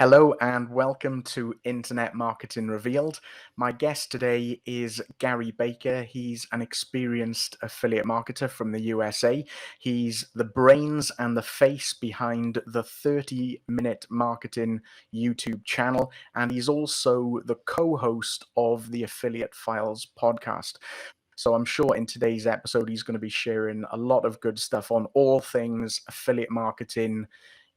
Hello and welcome to Internet Marketing Revealed. My guest today is Garry Baker. He's an experienced affiliate marketer from the USA. He's the brains and the face behind the 30-Minute Marketing YouTube channel, and he's also the co-host of the Affiliate Files podcast. So I'm sure in today's episode, he's going to be sharing a lot of good stuff on all things affiliate marketing,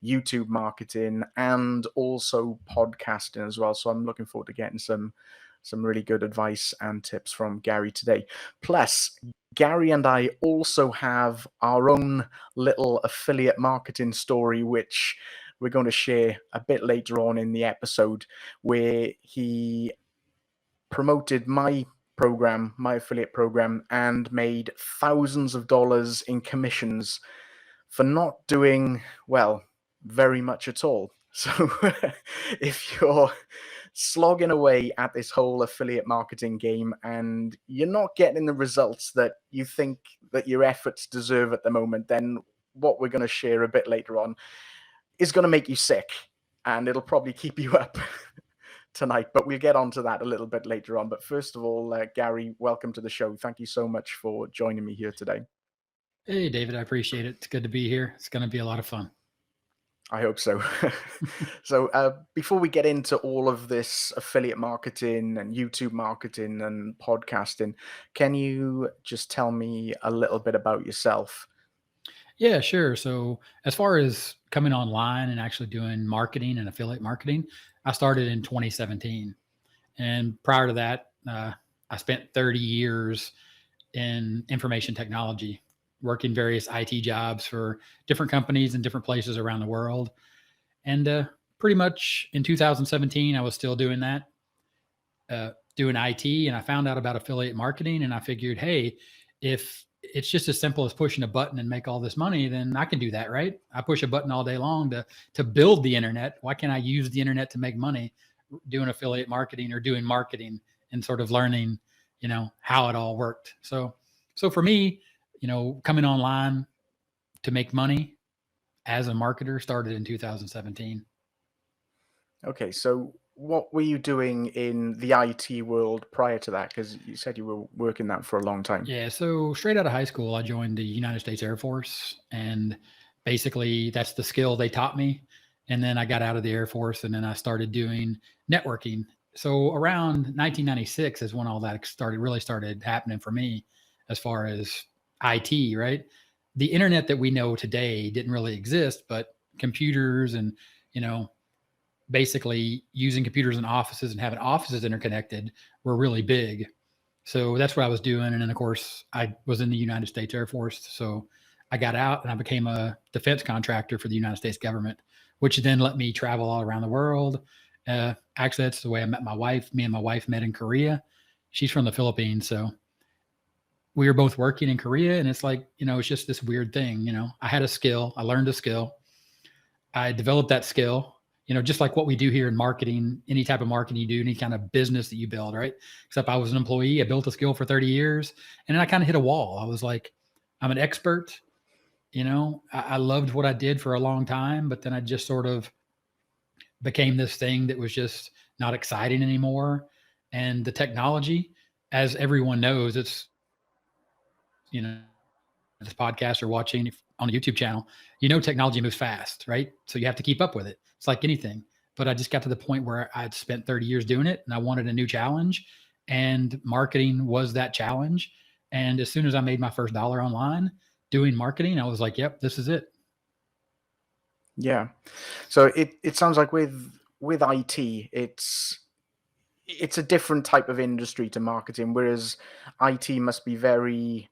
YouTube marketing, and also podcasting as well. So I'm looking forward to getting some really good advice and tips from Garry today. Plus, Garry and I also have our own little affiliate marketing story, which we're going to share a bit later on in the episode, where he promoted my program, my affiliate program, and made thousands of dollars in commissions for not doing, well, very much at all. So if you're slogging away at this whole affiliate marketing game and you're not getting the results that you think that your efforts deserve at the moment, then what we're going to share a bit later on is going to make you sick, and it'll probably keep you up tonight, but we'll get onto that a little bit later on. But first of all, Garry, welcome to the show. Thank you so much for joining me here today. Hey, David, I appreciate it. It's good to be here. It's going to be a lot of fun. I hope so. So before we get into all of this affiliate marketing and YouTube marketing and podcasting, can you just tell me a little bit about yourself? Yeah, sure. So as far as coming online and actually doing marketing and affiliate marketing, I started in 2017. And prior to that, I spent 30 years in information technology, working various IT jobs for different companies in different places around the world. And pretty much in 2017, I was still doing that, doing IT, and I found out about affiliate marketing, and I figured, hey, if it's just as simple as pushing a button and make all this money, then I can do that, right? I push a button all day long to build the internet. Why can't I use the internet to make money doing affiliate marketing or doing marketing and sort of learning, how it all worked? So for me, coming online to make money as a marketer started in 2017. Okay, so what were you doing in the IT world prior to that? Because you said you were working that for a long time. Yeah, so straight out of high school, I joined the United States Air Force, and basically that's the skill they taught me. And then I got out of the Air Force, and then I started doing networking. So around 1996 is when all that really started happening for me as far as IT, right? The internet that we know today didn't really exist, but computers and, basically using computers in offices and having offices interconnected were really big. So that's what I was doing. And then, of course, I was in the United States Air Force. So I got out and I became a defense contractor for the United States government, which then let me travel all around the world. Actually, that's the way I met my wife. Me and my wife met in Korea. She's from the Philippines. So we were both working in Korea. And it's like, it's just this weird thing. I had a skill. I learned a skill. I developed that skill. Just like what we do here in marketing, any type of marketing you do, any kind of business that you build, right? Except I was an employee. I built a skill for 30 years and then I kind of hit a wall. I was like, I'm an expert. I loved what I did for a long time, but then I just sort of became this thing that was just not exciting anymore. And the technology, as everyone knows, it's, this podcast or watching on a YouTube channel, technology moves fast, right? So you have to keep up with it. It's like anything. But I just got to the point where I'd spent 30 years doing it and I wanted a new challenge, and marketing was that challenge. And as soon as I made my first dollar online doing marketing, I was like, yep, this is it. Yeah. So it sounds like with IT, it's a different type of industry to marketing, whereas IT must be very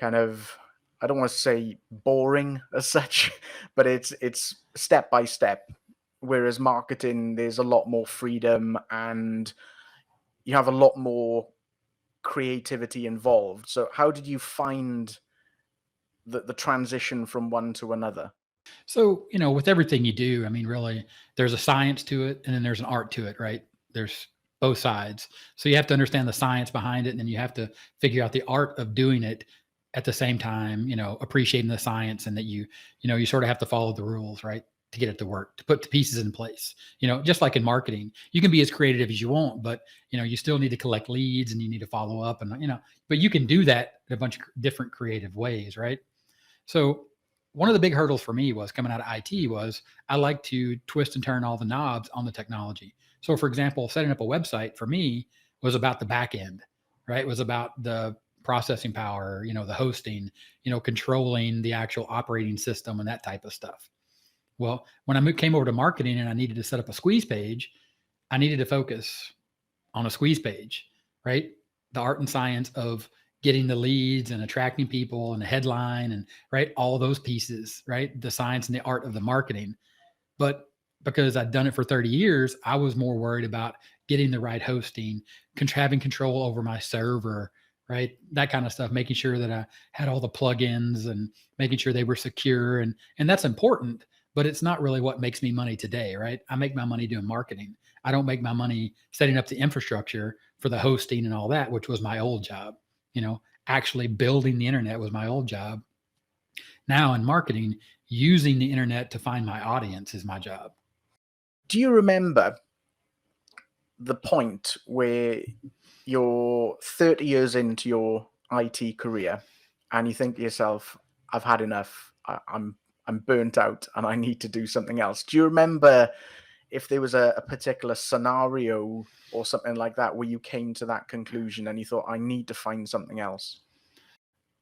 kind of, I don't want to say boring as such, but it's step by step. Whereas marketing, there's a lot more freedom and you have a lot more creativity involved. So how did you find the transition from one to another? So, with everything you do, I mean, really, there's a science to it and then there's an art to it, right? There's both sides. So you have to understand the science behind it, and then you have to figure out the art of doing it at the same time, appreciating the science, and that you sort of have to follow the rules, right? to get it to work, to put the pieces in place. Just like in marketing, you can be as creative as you want, but you still need to collect leads and you need to follow up, and but you can do that in a bunch of different creative ways, right? So one of the big hurdles for me was coming out of IT was I like to twist and turn all the knobs on the technology. So for example, setting up a website for me was about the back end, right? It was about the processing power, the hosting, controlling the actual operating system and that type of stuff. Well, when I came over to marketing and I needed to set up a squeeze page, I needed to focus on a squeeze page, right? The art and science of getting the leads and attracting people and the headline and right, all those pieces, right? The science and the art of the marketing. But because I'd done it for 30 years, I was more worried about getting the right hosting, having control over my server, right? That kind of stuff, making sure that I had all the plugins and making sure they were secure. And that's important, but it's not really what makes me money today, right? I make my money doing marketing. I don't make my money setting up the infrastructure for the hosting and all that, which was my old job. Actually building the internet was my old job. Now in marketing, using the internet to find my audience is my job. Do you remember the point where you're 30 years into your IT career and you think to yourself, I've had enough, I'm burnt out and I need to do something else? Do you remember if there was a particular scenario or something like that where you came to that conclusion and you thought, I need to find something else?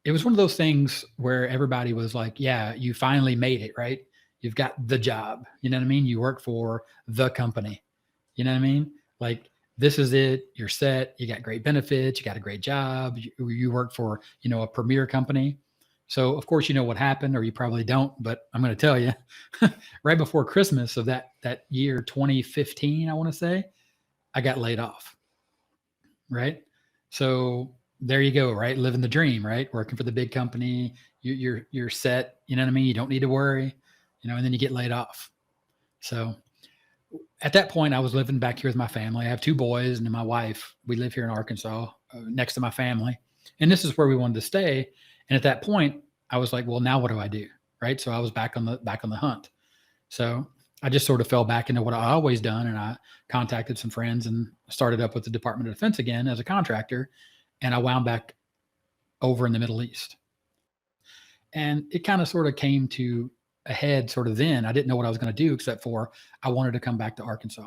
It was one of those things where everybody was like, yeah, you finally made it, right? You've got the job. You know what I mean? You work for the company. You know what I mean? Like, this is it. You're set. You got great benefits. You got a great job. You work for, a premier company. So of course, you know what happened, or you probably don't, but I'm going to tell you right before Christmas of that year, 2015, I want to say, I got laid off. Right. So there you go. Right. Living the dream, right? Working for the big company. You're set. You know what I mean? You don't need to worry, and then you get laid off. So at that point, I was living back here with my family. I have 2 boys and my wife. We live here in Arkansas next to my family. And this is where we wanted to stay. And at that point, I was like, well, now what do I do? Right. So I was back on the hunt. So I just sort of fell back into what I always done. And I contacted some friends and started up with the Department of Defense again as a contractor. And I wound back over in the Middle East. And it kind of sort of came to a head sort of then. I didn't know what I was going to do, except for I wanted to come back to Arkansas.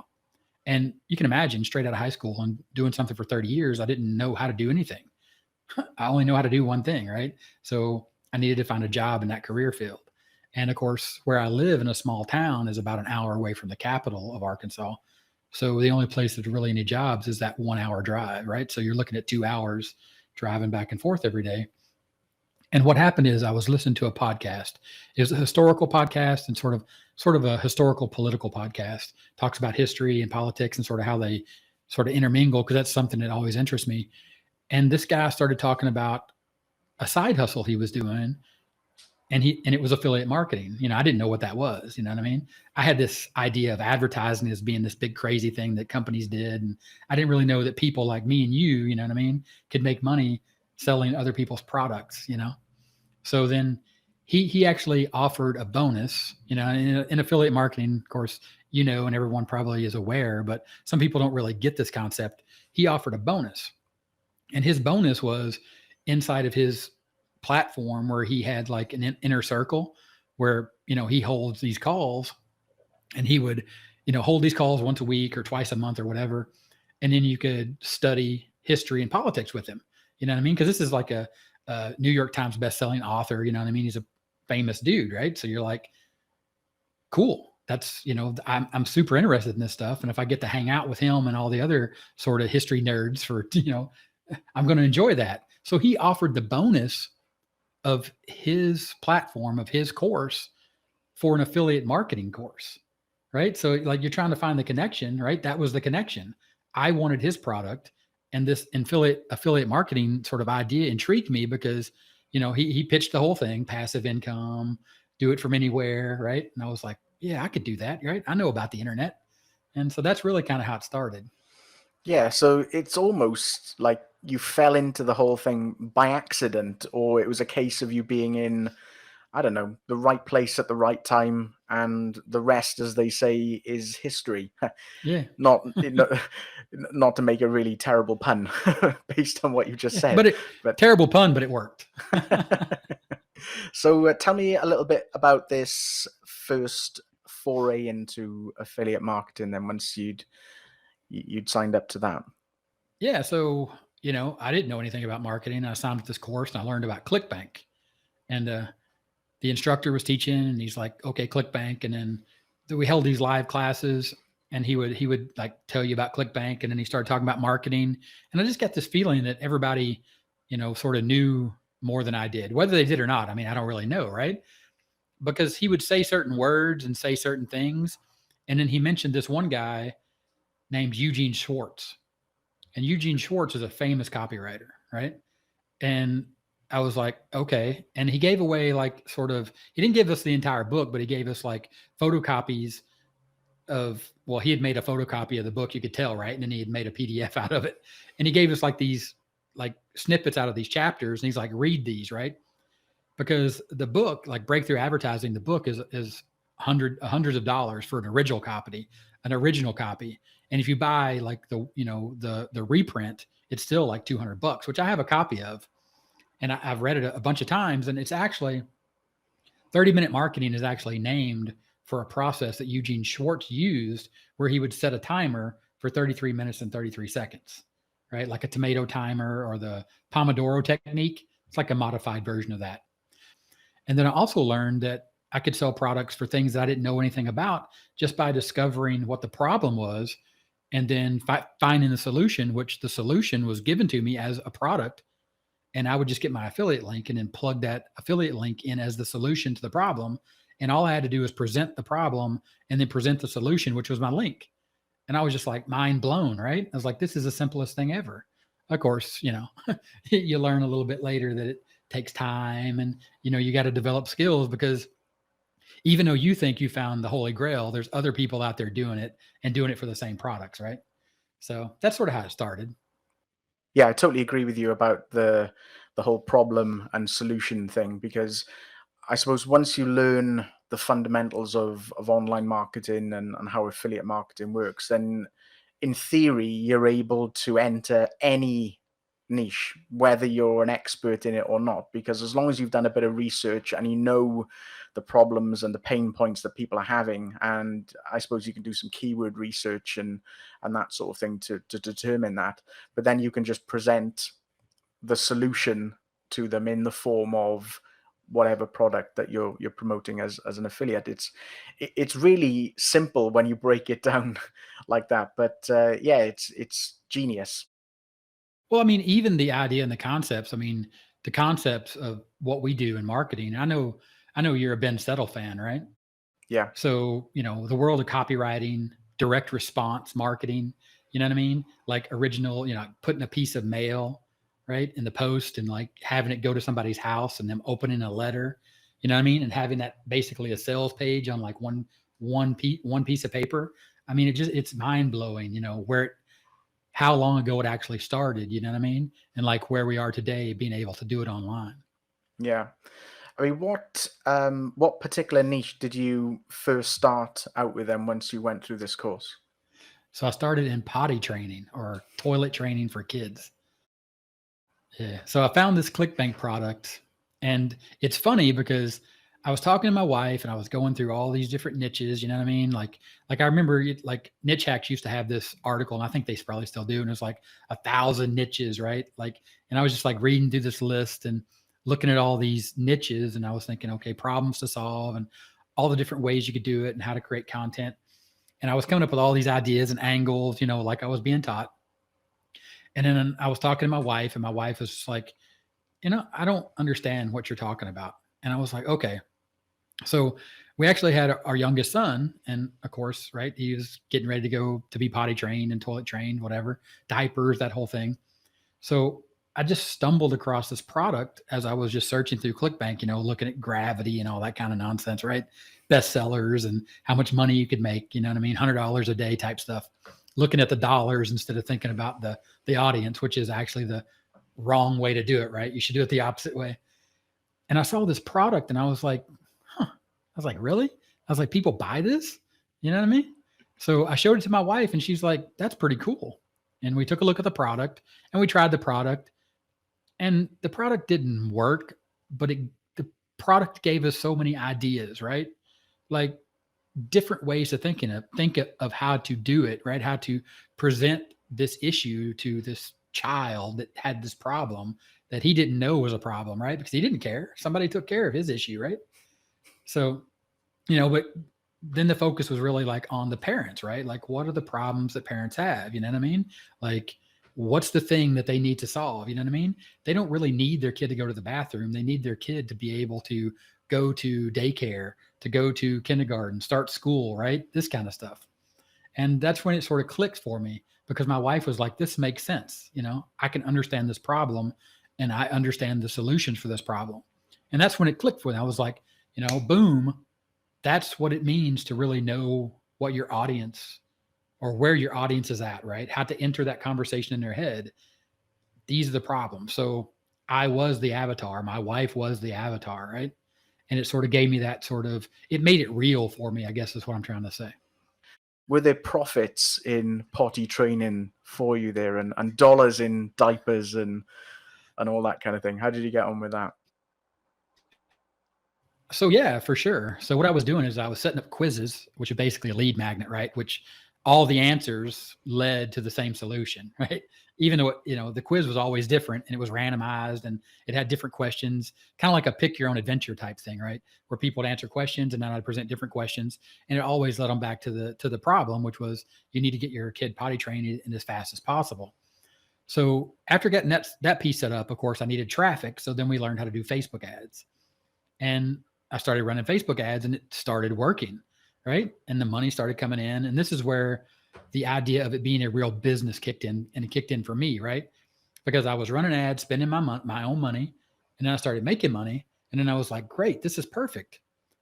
And you can imagine, straight out of high school and doing something for 30 years, I didn't know how to do anything. I only know how to do one thing, right? So I needed to find a job in that career field. And of course, where I live in a small town is about an hour away from the capital of Arkansas. So the only place that's really any jobs is that 1 hour drive, right? So you're looking at 2 hours driving back and forth every day. And what happened is I was listening to a podcast. It was a historical podcast and sort of a historical political podcast. Talks about history and politics and sort of how they sort of intermingle, because that's something that always interests me. And this guy started talking about a side hustle he was doing, and it was affiliate marketing. I didn't know what that was. You know what I mean? I had this idea of advertising as being this big crazy thing that companies did, and I didn't really know that people like me and you know what I mean, could make money selling other people's products. So then he actually offered a bonus. In affiliate marketing, of course, and everyone probably is aware, but some people don't really get this concept. He offered a bonus. And his bonus was inside of his platform, where he had like an inner circle where, he holds these calls, and he would, hold these calls once a week or twice a month or whatever. And then you could study history and politics with him. You know what I mean? Because this is like a New York Times bestselling author. You know what I mean? He's a famous dude, right? So you're like, cool. That's, I'm super interested in this stuff. And if I get to hang out with him and all the other sort of history nerds for, I'm going to enjoy that. So he offered the bonus of his platform, of his course, for an affiliate marketing course, right? So like, you're trying to find the connection, right? That was the connection. I wanted his product, and this affiliate marketing sort of idea intrigued me because, he pitched the whole thing, passive income, do it from anywhere, right? And I was like, yeah, I could do that, right? I know about the internet. And so that's really kind of how it started. Yeah, so it's almost like you fell into the whole thing by accident, or it was a case of you being in I don't know, the right place at the right time, and the rest, as they say, is history. Yeah. Not not not to make a really terrible pun based on what you just Yeah. said, But but terrible pun, but it worked. so tell me a little bit about this first foray into affiliate marketing. Then once you'd signed up to that. Yeah. So, I didn't know anything about marketing. I signed up this course and I learned about ClickBank. And the instructor was teaching and he's like, okay, ClickBank. And then we held these live classes and he would like tell you about ClickBank. And then he started talking about marketing. And I just got this feeling that everybody, sort of knew more than I did, whether they did or not. I mean, I don't really know. Right. Because he would say certain words and say certain things. And then he mentioned this one guy named Eugene Schwartz. And Eugene Schwartz is a famous copywriter, right? And I was like, okay. And he gave away like he didn't give us the entire book, but he gave us like photocopies he had made a photocopy of the book, you could tell, right? And then he had made a PDF out of it. And he gave us like these like snippets out of these chapters. And he's like, read these, right? Because the book, like Breakthrough Advertising, the book is hundreds of dollars for an original copy. And if you buy like the reprint, it's still like $200, which I have a copy of. And I've read it a bunch of times. And it's actually 30-minute marketing is actually named for a process that Eugene Schwartz used where he would set a timer for 33 minutes and 33 seconds, right? Like a tomato timer or the Pomodoro technique. It's like a modified version of that. And then I also learned that I could sell products for things that I didn't know anything about just by discovering what the problem was and then finding the solution, which the solution was given to me as a product. And I would just get my affiliate link and then plug that affiliate link in as the solution to the problem. And all I had to do was present the problem and then present the solution, which was my link. And I was just like mind blown, right? I was like, this is the simplest thing ever. Of course, you learn a little bit later that it takes time and, you got to develop skills because even though you think you found the Holy Grail, there's other people out there doing it and doing it for the same products, right? So that's sort of how it started. Yeah, I totally agree with you about the whole problem and solution thing, because I suppose once you learn the fundamentals of online marketing and how affiliate marketing works, then in theory you're able to enter any niche, whether you're an expert in it or not, because as long as you've done a bit of research and you know the problems and the pain points that people are having, and I suppose you can do some keyword research and that sort of thing to determine that, but then you can just present the solution to them in the form of whatever product that you're promoting as an affiliate. It's really simple when you break it down like that, but yeah, it's genius. Well, I mean, even the idea and the concepts, I mean, the concepts of what we do in marketing. I know you're a Ben Settle fan, right? Yeah. So, the world of copywriting, direct response marketing, you know what I mean? Like original, putting a piece of mail, right, in the post and like having it go to somebody's house and them opening a letter, you know what I mean? And having that basically a sales page on like one piece of paper. I mean, it's mind blowing, how long ago it actually started, you know what I mean? And like where we are today being able to do it online. Yeah. I mean, what particular niche did you first start out with then once you went through this course? So I started in potty training or toilet training for kids. Yeah. So I found this ClickBank product and it's funny because I was talking to my wife and I was going through all these different niches, you know what I mean? Like I remember like Niche Hacks used to have this article and I think they probably still do. And it's like 1,000 niches, right? Like, and I was just like reading through this list and looking at all these niches and I was thinking, okay, problems to solve and all the different ways you could do it and how to create content. And I was coming up with all these ideas and angles, like I was being taught. And then I was talking to my wife and my wife was just like, I don't understand what you're talking about. And I was like, okay. So we actually had our youngest son. And of course, right, he was getting ready to go to be potty trained and toilet trained, whatever, diapers, that whole thing. So I just stumbled across this product as I was just searching through ClickBank, looking at gravity and all that kind of nonsense, right? Bestsellers and how much money you could make, you know what I mean? $100 a day type stuff. Looking at the dollars instead of thinking about the audience, which is actually the wrong way to do it, right? You should do it the opposite way. And I saw this product and I was like, huh. I was like, really? I was like, people buy this? You know what I mean? So I showed it to my wife and she's like, that's pretty cool. And we took a look at the product and we tried the product, and the product didn't work, but the product gave us so many ideas, right? Like different ways to think of how to do it, right? How to present this issue to this child that had this problem that he didn't know was a problem, right? Because he didn't care. Somebody took care of his issue, right? So, but then the focus was really like on the parents, right? Like, what are the problems that parents have? You know what I mean? Like, what's the thing that they need to solve? You know what I mean? They don't really need their kid to go to the bathroom. They need their kid to be able to go to daycare, to go to kindergarten, start school, right? This kind of stuff. And that's when it sort of clicked for me, because my wife was like, this makes sense. I can understand this problem and I understand the solutions for this problem. And that's when it clicked for me. I was like, boom, that's what it means to really know what your audience, or where your audience is at, right? How to enter that conversation in their head. These are the problems. So I was the avatar. My wife was the avatar, right? And it sort of gave me that it made it real for me, I guess is what I'm trying to say. Were there profits in potty training for you there, and dollars in diapers and all that kind of thing? How did you get on with that? So yeah, for sure. So what I was doing is I was setting up quizzes, which are basically a lead magnet, right? Which all the answers led to the same solution, right? Even though, the quiz was always different and it was randomized and it had different questions, kind of like a pick your own adventure type thing, right? Where people would answer questions and then I'd present different questions, and it always led them back to the problem, which was you need to get your kid potty trained in as fast as possible. So after getting that piece set up, of course, I needed traffic. So then we learned how to do Facebook ads. And I started running Facebook ads and it started working, right? And the money started coming in. And this is where the idea of it being a real business kicked in, and it kicked in for me, right? Because I was running ads, spending my own money, and then I started making money. And then I was like, great, this is perfect.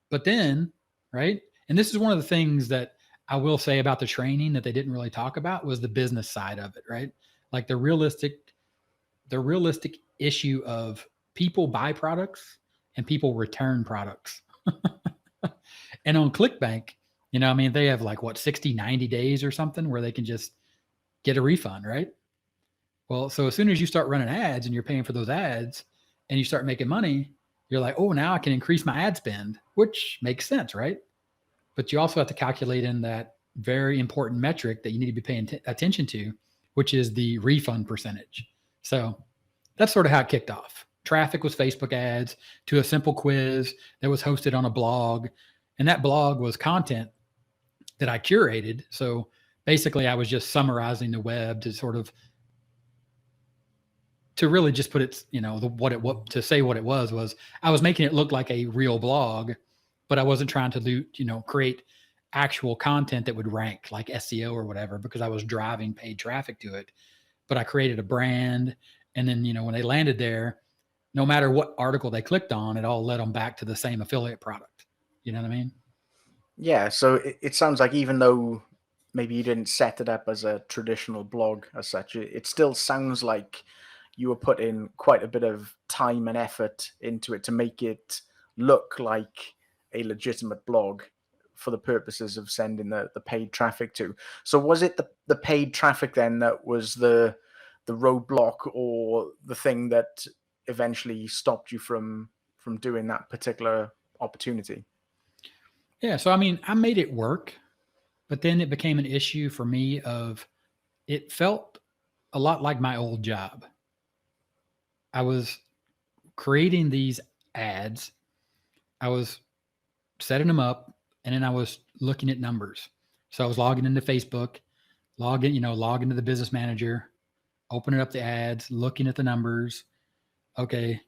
But then, right? And this is one of the things that I will say about the training that they didn't really talk about, was the business side of it, right? Like the realistic issue of people buy products and people return products. And on ClickBank, they have like 60, 90 days or something where they can just get a refund, right? Well, so as soon as you start running ads and you're paying for those ads and you start making money, you're like, oh, now I can increase my ad spend, which makes sense, right? But you also have to calculate in that very important metric that you need to be paying attention to, which is the refund percentage. So that's sort of how it kicked off. Traffic was Facebook ads to a simple quiz that was hosted on a blog. And that blog was content that I curated. So basically I was just summarizing the web to really just put it, to say what it was I was making it look like a real blog, but I wasn't trying to create actual content that would rank like SEO or whatever, because I was driving paid traffic to it. But I created a brand. And then, when they landed there, no matter what article they clicked on, it all led them back to the same affiliate product. You know what I mean? Yeah. So it sounds like even though maybe you didn't set it up as a traditional blog as such, it still sounds like you were putting quite a bit of time and effort into it to make it look like a legitimate blog for the purposes of sending the paid traffic to. So was it the paid traffic then that was the roadblock, or the thing that eventually stopped you from doing that particular opportunity? Yeah. So, I made it work, but then it became an issue for me it felt a lot like my old job. I was creating these ads. I was setting them up, and then I was looking at numbers. So I was logging into Facebook, log into the business manager, opening up the ads, looking at the numbers. Okay,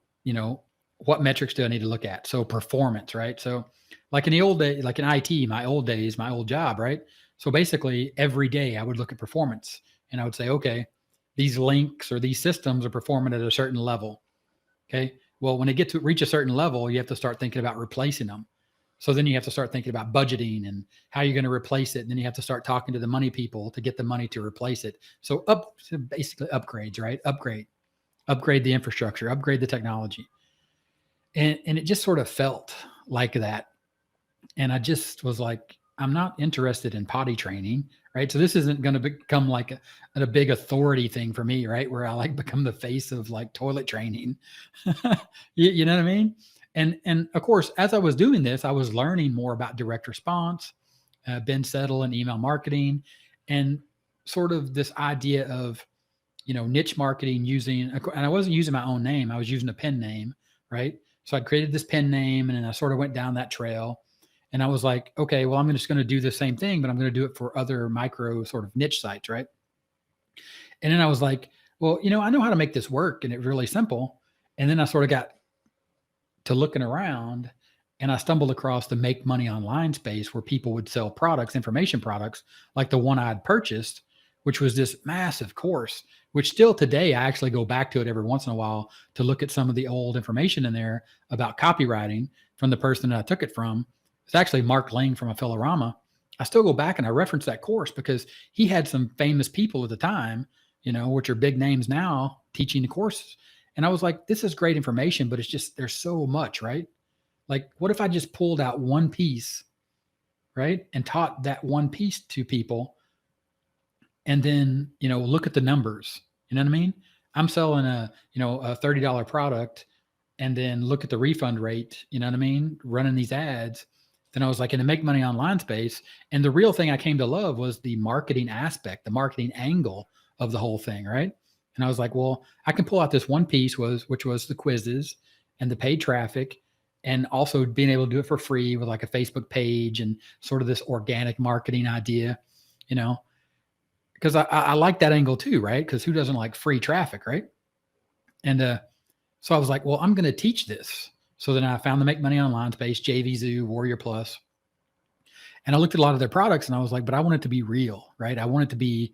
what metrics do I need to look at? So performance, right? So like in the old day, like in IT, my old days, my old job, right? So basically every day I would look at performance and I would say, okay, these links or these systems are performing at a certain level. Okay. Well, when they get to reach a certain level, you have to start thinking about replacing them. So then you have to start thinking about budgeting and how you're going to replace it. And then you have to start talking to the money people to get the money to replace it. So basically upgrades, right? Upgrade the infrastructure, upgrade the technology. And it just sort of felt like that. And I just was like, I'm not interested in potty training, right? So this isn't going to become like a big authority thing for me, right? Where I like become the face of like toilet training. You know what I mean? And of course, as I was doing this, I was learning more about direct response, Ben Settle and email marketing, and sort of this idea of, niche marketing using, and I wasn't using my own name. I was using a pen name, right? So I created this pen name and then I sort of went down that trail. And I was like, okay, well, I'm just going to do the same thing, but I'm going to do it for other micro sort of niche sites, right? And then I was like, well, I know how to make this work, and it's really simple. And then I sort of got to looking around, and I stumbled across the make money online space where people would sell products, information products, like the one I had purchased, which was this massive course, which still today I actually go back to it every once in a while to look at some of the old information in there about copywriting from the person that I took it from. It's actually Mark Lang from Affilorama. I still go back and I reference that course because he had some famous people at the time, which are big names now, teaching the courses. And I was like, this is great information, but it's just, there's so much, right? Like, what if I just pulled out one piece, right? And taught that one piece to people, and then, look at the numbers. You know what I mean? I'm selling a $30 product, and then look at the refund rate, you know what I mean? Running these ads. Then I was like, in the make money online space. And the real thing I came to love was the marketing aspect, the marketing angle of the whole thing, right? And I was like, well, I can pull out this one piece which was the quizzes and the paid traffic, and also being able to do it for free with like a Facebook page and sort of this organic marketing idea, because I like that angle too, right? Because who doesn't like free traffic, right? And so I was like, well, I'm going to teach this. So then I found the Make Money Online space, JV Zoo, Warrior Plus. And I looked at a lot of their products and I was like, but I want it to be real, right? I want it to be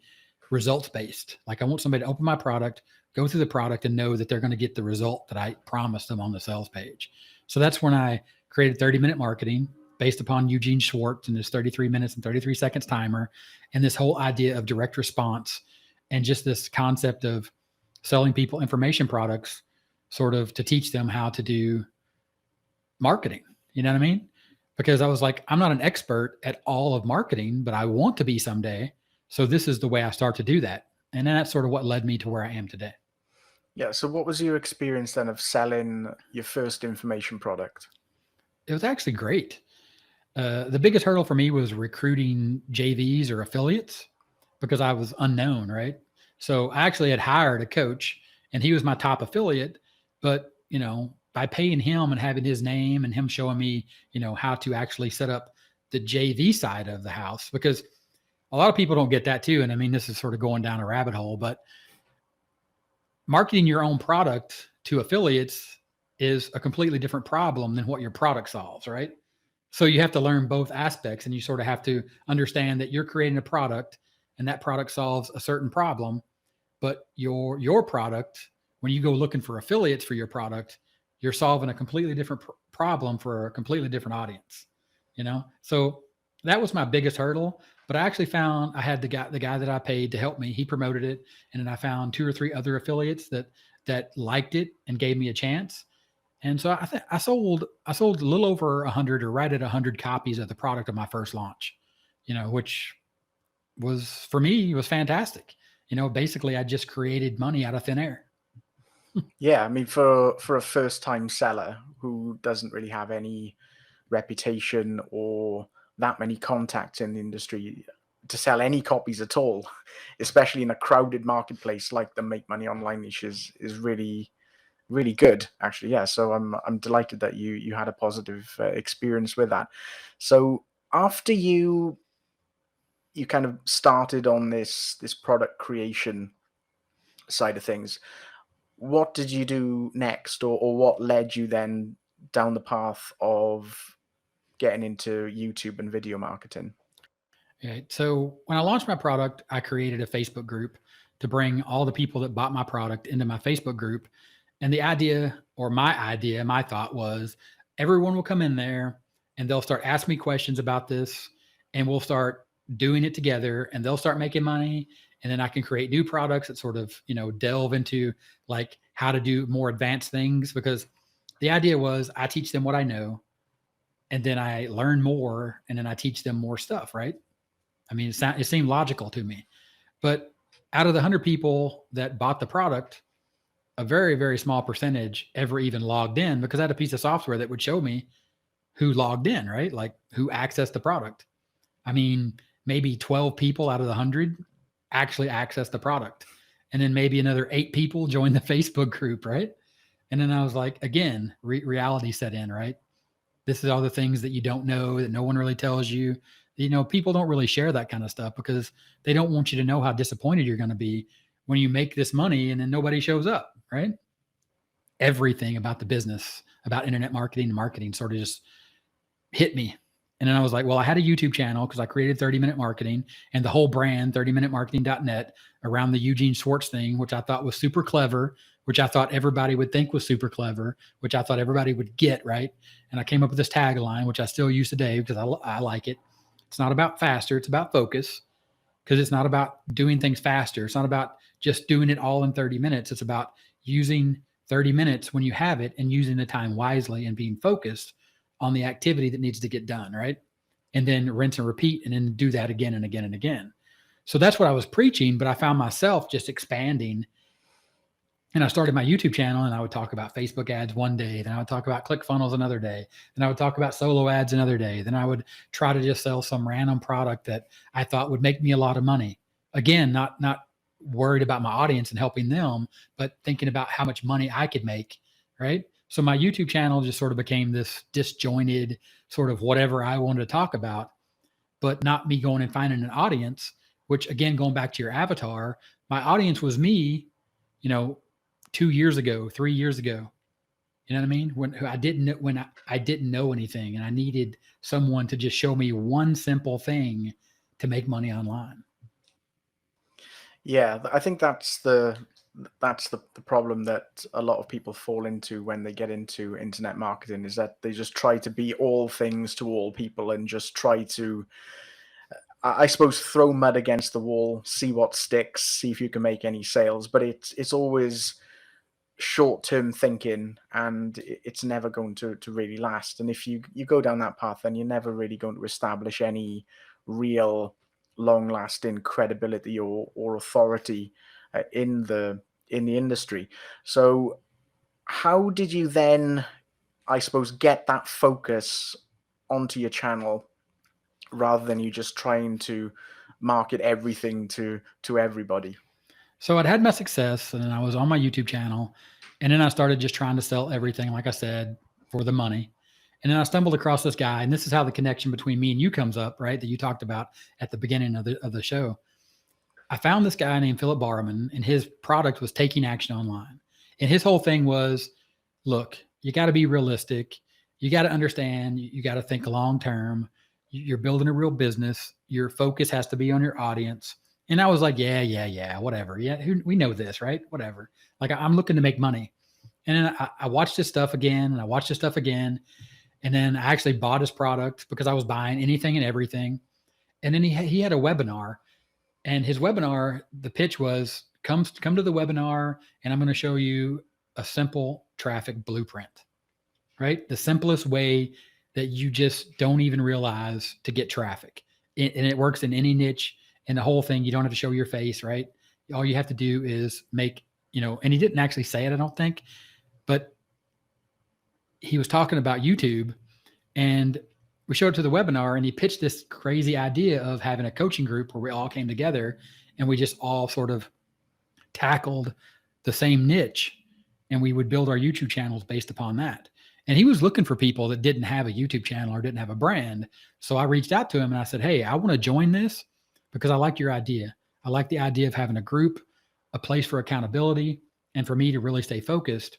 results based. Like, I want somebody to open my product, go through the product, and know that they're going to get the result that I promised them on the sales page. So that's when I created 30-minute marketing based upon Eugene Schwartz and his 33 minutes and 33 seconds timer, and this whole idea of direct response, and just this concept of selling people information products, sort of to teach them how to do marketing. You know what I mean? Because I was like, I'm not an expert at all of marketing, but I want to be someday. So this is the way I start to do that. And then that's sort of what led me to where I am today. Yeah. So what was your experience then of selling your first information product? It was actually great. The biggest hurdle for me was recruiting JVs or affiliates, because I was unknown, right? So I actually had hired a coach, and he was my top affiliate, but by paying him and having his name and him showing me, how to actually set up the JV side of the house, because a lot of people don't get that too. And I mean, this is sort of going down a rabbit hole, but marketing your own product to affiliates is a completely different problem than what your product solves, right? So you have to learn both aspects, and you sort of have to understand that you're creating a product and that product solves a certain problem, but your product, when you go looking for affiliates for your product, you're solving a completely different problem for a completely different audience, So that was my biggest hurdle. But I actually found I had the guy that I paid to help me. He promoted it, and then I found 2 or 3 other affiliates that liked it and gave me a chance. And so I sold a little over 100, or right at 100 copies of the product of my first launch, which was, for me, was fantastic. Basically I just created money out of thin air. Yeah, I mean, for a first-time seller who doesn't really have any reputation or that many contacts in the industry, to sell any copies at all, especially in a crowded marketplace like the Make Money Online niche, is really, really good, actually. Yeah, so I'm delighted that you had a positive experience with that. So after you kind of started on this product creation side of things, what did you do next, or what led you then down the path of getting into YouTube and video marketing? Okay. So when I launched my product, I created a Facebook group to bring all the people that bought my product into my Facebook group. And the idea, or my thought was, everyone will come in there and they'll start asking me questions about this, and we'll start doing it together, and they'll start making money. And then I can create new products that sort of, delve into like how to do more advanced things, because The idea was I teach them what I know, and then I learn more, and then I teach them more stuff, right? I mean, it seemed logical to me. But out of the 100 people that bought the product, a very, very small percentage ever even logged in, because I had a piece of software that would show me who logged in, right? Like who accessed the product. I mean, maybe 12 people out of the 100 actually accessed the product. And then maybe another 8 people joined the Facebook group, right? And then I was like, again, reality set in, right? This is all the things that you don't know, that no one really tells you. You know, people don't really share that kind of stuff because they don't want you to know how disappointed you're going to be when you make this money and then nobody shows up, right? Everything about the business, about internet marketing and marketing sort of just hit me. And then I was like, well, I had a YouTube channel because I created 30-minute marketing and the whole brand, 30minutemarketing.net, around the Eugene Schwartz thing, which I thought was super clever, which I thought everybody would think was super clever, which I thought everybody would get, right? And I came up with this tagline, which I still use today because I like it. It's not about faster, it's about focus, because it's not about doing things faster. It's not about just doing it all in 30 minutes. It's about using 30 minutes when you have it and using the time wisely and being focused on the activity that needs to get done, right? And then rinse and repeat and then do that again and again and again. So that's what I was preaching, but I found myself just expanding. And I started my YouTube channel and I would talk about Facebook ads one day. Then I would talk about ClickFunnels another day. Then I would talk about solo ads another day. Then I would try to just sell some random product that I thought would make me a lot of money. Again, not worried about my audience and helping them, but thinking about how much money I could make, right? So my YouTube channel just sort of became this disjointed sort of whatever I wanted to talk about, but not me going and finding an audience, which again, going back to your avatar, my audience was me, 2 years ago, 3 years ago. You know what I mean? When I didn't know anything and I needed someone to just show me one simple thing to make money online. Yeah, I think that's the problem that a lot of people fall into when they get into internet marketing, is that they just try to be all things to all people and just try to, I suppose, throw mud against the wall, see what sticks, see if you can make any sales. But it's always short-term thinking, and it's never going to really last. And if you go down that path, then you're never really going to establish any real long-lasting credibility or authority in the industry. So how did you then, I suppose, get that focus onto your channel rather than you just trying to market everything to everybody? So I'd had my success and then I was on my YouTube channel, and then I started just trying to sell everything, like I said, for the money. And then I stumbled across this guy, and this is how the connection between me and you comes up, right? That you talked about at the beginning of the show. I found this guy named Philip Barman, and his product was taking action online. And his whole thing was, look, you got to be realistic. You got to understand, you got to think long term. You're building a real business. Your focus has to be on your audience. And I was like, yeah, whatever. Yeah, we know this, right? Whatever. Like, I'm looking to make money. And then I watched this stuff again, and I watched this stuff again. And then I actually bought his product because I was buying anything and everything. And then he had a webinar, and his webinar, the pitch was, come to the webinar, and I'm going to show you a simple traffic blueprint, right? The simplest way that you just don't even realize to get traffic. And it works in any niche. And the whole thing, you don't have to show your face, right? All you have to do is make, and he didn't actually say it, I don't think, but he was talking about YouTube, and we showed up to the webinar, and he pitched this crazy idea of having a coaching group where we all came together and we just all sort of tackled the same niche, and we would build our YouTube channels based upon that. And he was looking for people that didn't have a YouTube channel or didn't have a brand. So I reached out to him and I said, hey, I want to join this because I like your idea. I like the idea of having a group, a place for accountability, and for me to really stay focused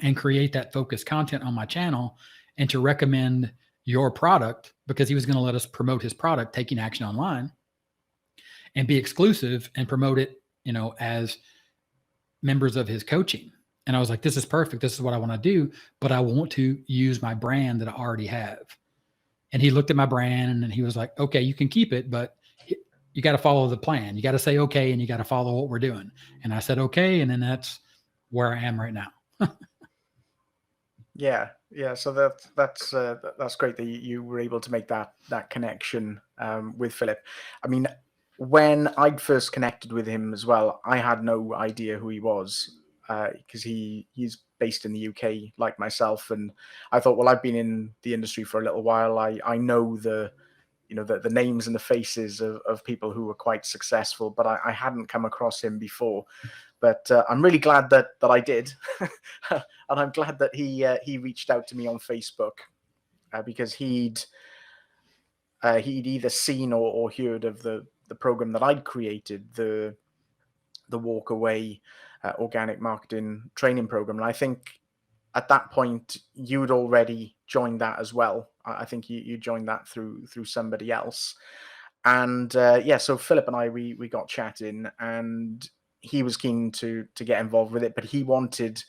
and create that focused content on my channel, and to recommend your product, because he was going to let us promote his product, Taking Action Online, and be exclusive and promote it, as members of his coaching. And I was like, this is perfect. This is what I want to do, but I want to use my brand that I already have. And he looked at my brand and he was like, okay, you can keep it, but you got to follow the plan. You got to say, okay. And you got to follow what we're doing. And I said, okay. And then that's where I am right now. Yeah. So that's great that you were able to make that connection with Philip. I mean, when I'd first connected with him as well, I had no idea who he was because he's based in the UK like myself, and I thought, well, I've been in the industry for a little while. I know the names and the faces of people who were quite successful, but I hadn't come across him before. But I'm really glad that I did, and I'm glad that he reached out to me on Facebook because he'd either seen or heard of the program that I'd created, the Walk Away organic marketing training program, and I think at that point you'd already joined that as well. I think you joined that through somebody else, and yeah, so Philip and I we got chatting, and he was keen to get involved with it, but he wanted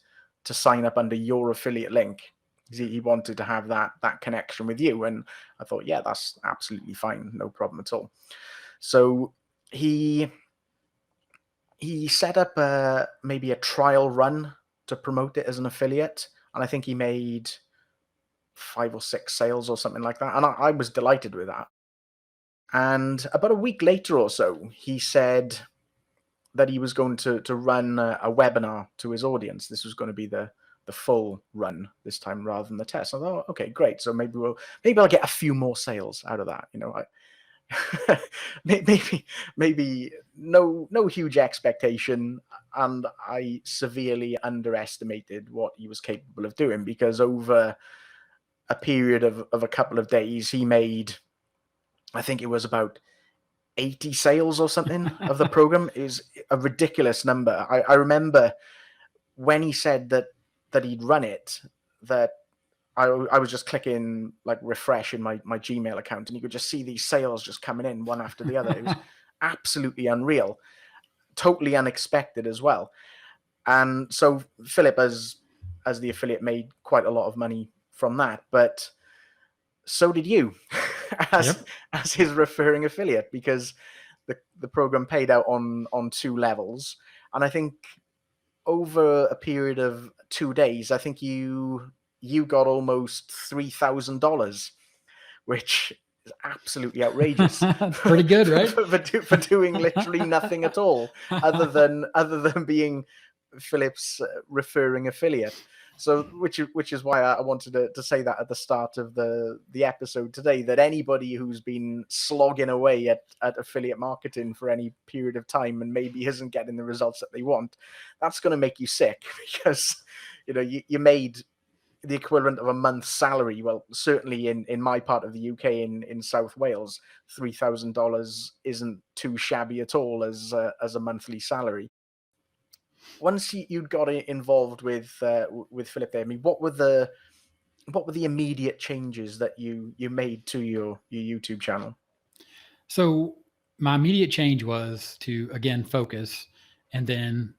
to sign up under your affiliate link. He wanted to have that connection with you, and I thought, yeah, that's absolutely fine, no problem at all. So he set up maybe a trial run to promote it as an affiliate, and I think he made 5 or 6 sales or something like that, and I was delighted with that. And about a week later or so, he said that he was going to run a webinar to his audience. This was going to be the full run this time rather than the test. I thought, okay, great. So maybe I'll get a few more sales out of that. Maybe no huge expectation, and I severely underestimated what he was capable of doing, because over a period of a couple of days, he made, I think it was about 80 sales or something of the program. Is a ridiculous number. I remember when he said that he'd run it, that I was just clicking like refresh in my Gmail account, and you could just see these sales just coming in one after the other. It was absolutely unreal, totally unexpected as well. And so Philip, as the affiliate, made quite a lot of money from that, but so did you Yep. as his referring affiliate, because the program paid out on 2 levels, and I think over a period of 2 days, I think you got almost $3,000, which is absolutely outrageous Pretty good, right? for doing literally nothing at all other than being Philip's referring affiliate. So, which is why I wanted to say that at the start of the episode today, that anybody who's been slogging away at affiliate marketing for any period of time and maybe isn't getting the results that they want, that's going to make you sick, because you made the equivalent of a month's salary. Well, certainly in my part of the UK, in South Wales, $3,000 isn't too shabby at all as a monthly salary. Once you'd got involved with Philip there, I mean, what were the immediate changes that you made to your YouTube channel? So my immediate change was to, again, focus, and then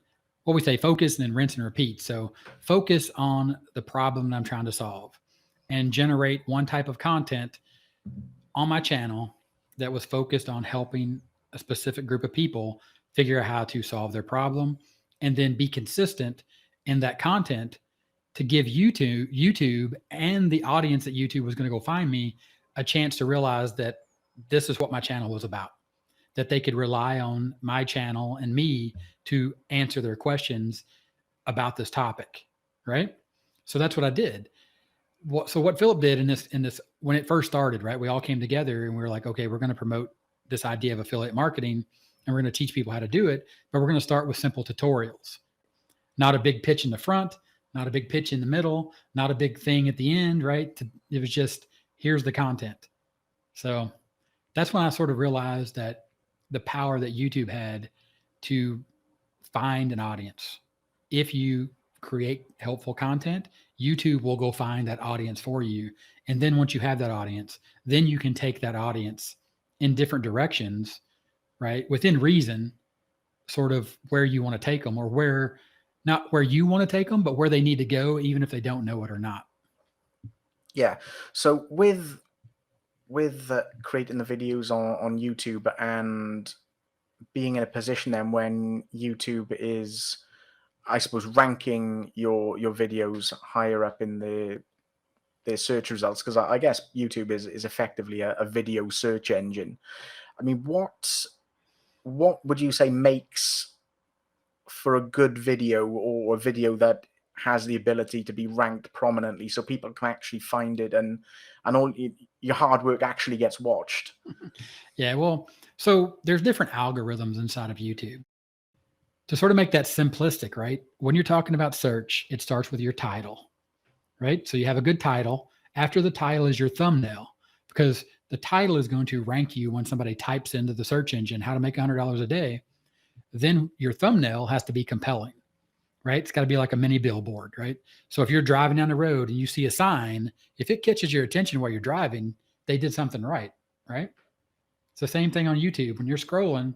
what we say, focus and then rinse and repeat. So focus on the problem that I'm trying to solve, and generate one type of content on my channel that was focused on helping a specific group of people figure out how to solve their problem, and then be consistent in that content to give YouTube and the audience that YouTube was going to go find me a chance to realize that this is what my channel was about, that they could rely on my channel and me to answer their questions about this topic, right? So that's what I did. So what Philip did in this when it first started, right? We all came together and we were like, okay, we're going to promote this idea of affiliate marketing, and we're going to teach people how to do it, but we're going to start with simple tutorials. Not a big pitch in the front, not a big pitch in the middle, not a big thing at the end, right? It was just, here's the content. So that's when I sort of realized that the power that YouTube had to find an audience. If you create helpful content, YouTube will go find that audience for you. And then once you have that audience, then you can take that audience in different directions, right? Within reason, sort of where you want to take them, or not where you want to take them, but where they need to go, even if they don't know it or not. Yeah. So with creating the videos on YouTube and being in a position then when YouTube is, I suppose, ranking your videos higher up in their search results? Because I guess YouTube is effectively a video search engine. I mean, what would you say makes for a good video, or a video that has the ability to be ranked prominently so people can actually find it, and all your hard work actually gets watched? Yeah, well, so there's different algorithms inside of YouTube. To sort of make that simplistic, right? When you're talking about search, it starts with your title, right? So you have a good title. After the title is your thumbnail, because the title is going to rank you when somebody types into the search engine how to make $100 a day. Then your thumbnail has to be compelling, right? It's got to be like a mini billboard, right? So if you're driving down the road and you see a sign, if it catches your attention while you're driving, they did something right, right? It's the same thing on YouTube. When you're scrolling,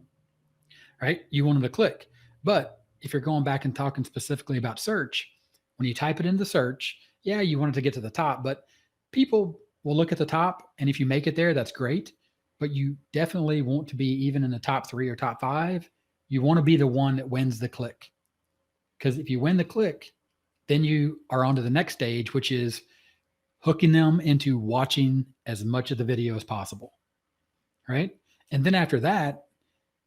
right, you want them to click. But if you're going back and talking specifically about search, when you type it into search, yeah, you want it to get to the top, but people will look at the top. And if you make it there, that's great. But you definitely want to be even in the top 3 or top 5. You want to be the one that wins the click. Because if you win the click, then you are on to the next stage, which is hooking them into watching as much of the video as possible, right? And then after that,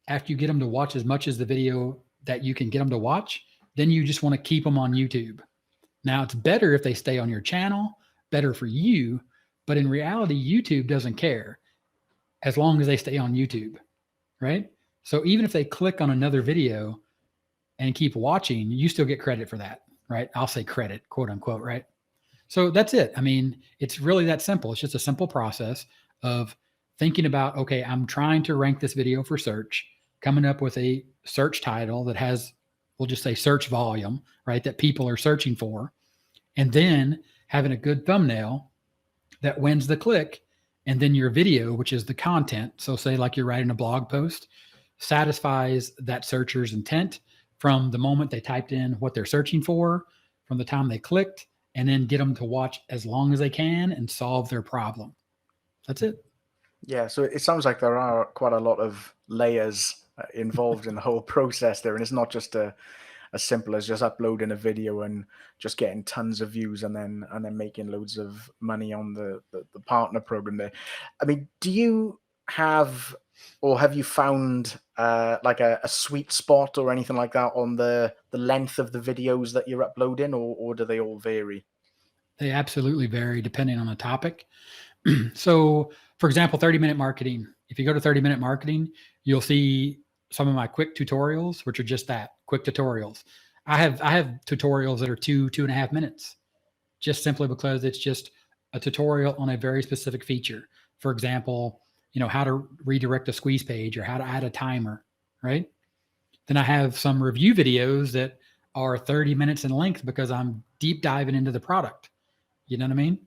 after you get them to watch as much as the video that you can get them to watch, then you just want to keep them on YouTube. Now, it's better if they stay on your channel, better for you, but in reality, YouTube doesn't care as long as they stay on YouTube, right? So even if they click on another video and keep watching, you still get credit for that, right? I'll say credit, quote unquote, right? So that's it. I mean, it's really that simple. It's just a simple process of thinking about, okay, I'm trying to rank this video for search, coming up with a search title that has, we'll just say search volume, right? That people are searching for, and then having a good thumbnail that wins the click. And then your video, which is the content. So say like you're writing a blog post, satisfies that searcher's intent from the moment they typed in what they're searching for, from the time they clicked, and then get them to watch as long as they can and solve their problem. That's it. Yeah, so it sounds like there are quite a lot of layers involved in the whole process there, and it's not just as simple as just uploading a video and just getting tons of views and then making loads of money on the partner program there. I mean, do you have, or have you found like a sweet spot or anything like that on the length of the videos that you're uploading, or do they all vary? They absolutely vary depending on the topic. So, for example, 30-minute marketing. If you go to 30-minute marketing, you'll see some of my quick tutorials, which are just that, quick tutorials. I have tutorials that are 2.5 minutes, just simply because it's just a tutorial on a very specific feature. For example, how to redirect a squeeze page or how to add a timer, right? Then I have some review videos that are 30 minutes in length because I'm deep diving into the product. You know what I mean?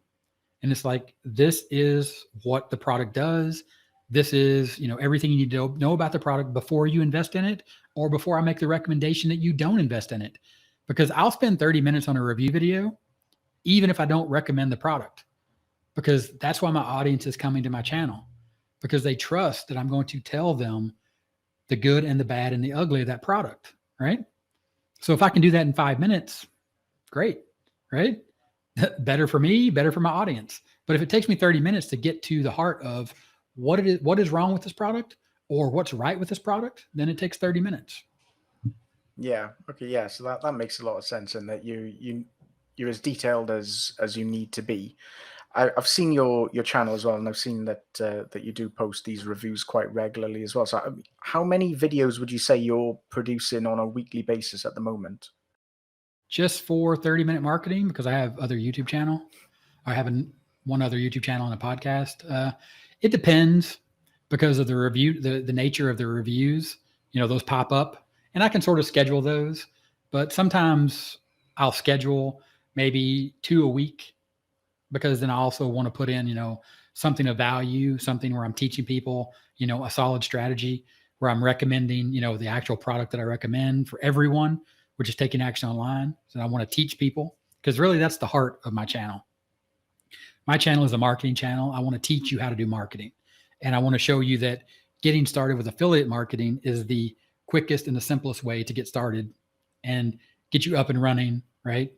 And it's like, this is what the product does. This is, everything you need to know about the product before you invest in it, or before I make the recommendation that you don't invest in it. Because I'll spend 30 minutes on a review video, even if I don't recommend the product, because that's why my audience is coming to my channel, because they trust that I'm going to tell them the good and the bad and the ugly of that product, right? So if I can do that in 5 minutes, great, right? Better for me, better for my audience. But if it takes me 30 minutes to get to the heart of what is wrong with this product, or what's right with this product, then it takes 30 minutes. Yeah. Okay. Yeah. So that makes a lot of sense, and that you're as detailed as you need to be. I've seen your channel as well, and I've seen that that you do post these reviews quite regularly as well. So how many videos would you say you're producing on a weekly basis at the moment? Just for 30-minute marketing, because I have other YouTube channel. I have one other YouTube channel and a podcast. It depends because of the review, the nature of the reviews. Those pop up, and I can sort of schedule those. But sometimes I'll schedule maybe 2 a week, because then I also want to put in, something of value, something where I'm teaching people, a solid strategy, where I'm recommending, the actual product that I recommend for everyone, which is taking action online. So I want to teach people, because really that's the heart of my channel. My channel is a marketing channel. I want to teach you how to do marketing. And I want to show you that getting started with affiliate marketing is the quickest and the simplest way to get started and get you up and running, right,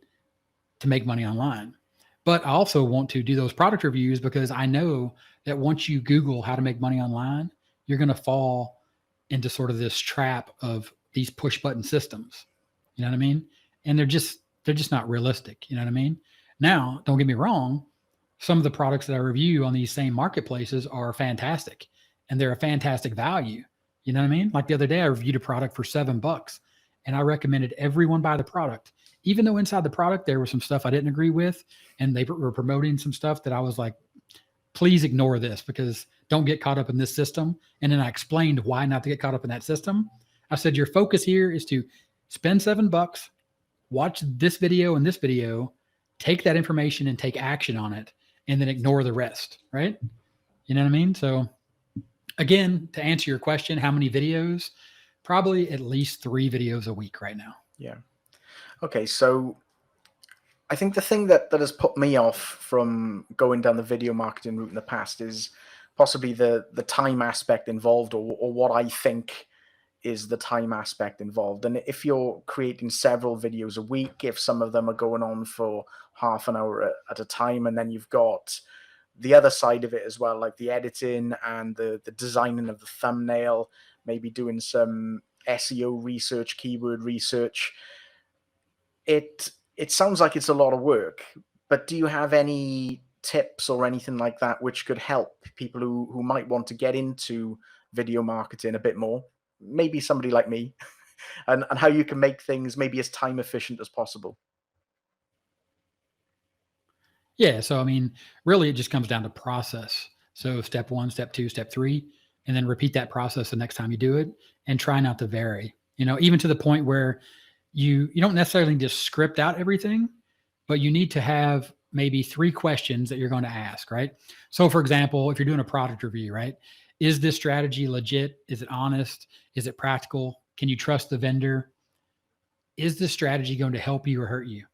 to make money online. But I also want to do those product reviews because I know that once you Google how to make money online, you're going to fall into sort of this trap of these push button systems. You know what I mean? And they're just not realistic. You know what I mean? Now, don't get me wrong. Some of the products that I review on these same marketplaces are fantastic and they're a fantastic value. You know what I mean? Like the other day, I reviewed a product for $7 and I recommended everyone buy the product, even though inside the product, there was some stuff I didn't agree with. And they were promoting some stuff that I was like, please ignore this because don't get caught up in this system. And then I explained why not to get caught up in that system. I said, your focus here is to spend $7, watch this video and this video, take that information and take action on it, and then ignore the rest, right? You know what I mean? So again, to answer your question, how many videos? Probably at least 3 videos a week right now. Yeah. Okay, so I think the thing that has put me off from going down the video marketing route in the past is possibly the time aspect involved, or what I think is the time aspect involved. And if you're creating several videos a week, if some of them are going on for half an hour at a time, and then you've got the other side of it as well, like the editing and the designing of the thumbnail, maybe doing some SEO research, keyword research, it sounds like it's a lot of work. But do you have any tips or anything like that which could help people who might want to get into video marketing a bit more? Maybe somebody like me, and how you can make things maybe as time efficient as possible. Yeah. So, I mean, really, it just comes down to process. So, step 1, step 2, step 3, and then repeat that process the next time you do it and try not to vary, even to the point where you don't necessarily just script out everything, but you need to have maybe 3 questions that you're going to ask, right? So, for example, if you're doing a product review, right? Is this strategy legit? Is it honest? Is it practical? Can you trust the vendor? Is this strategy going to help you or hurt you?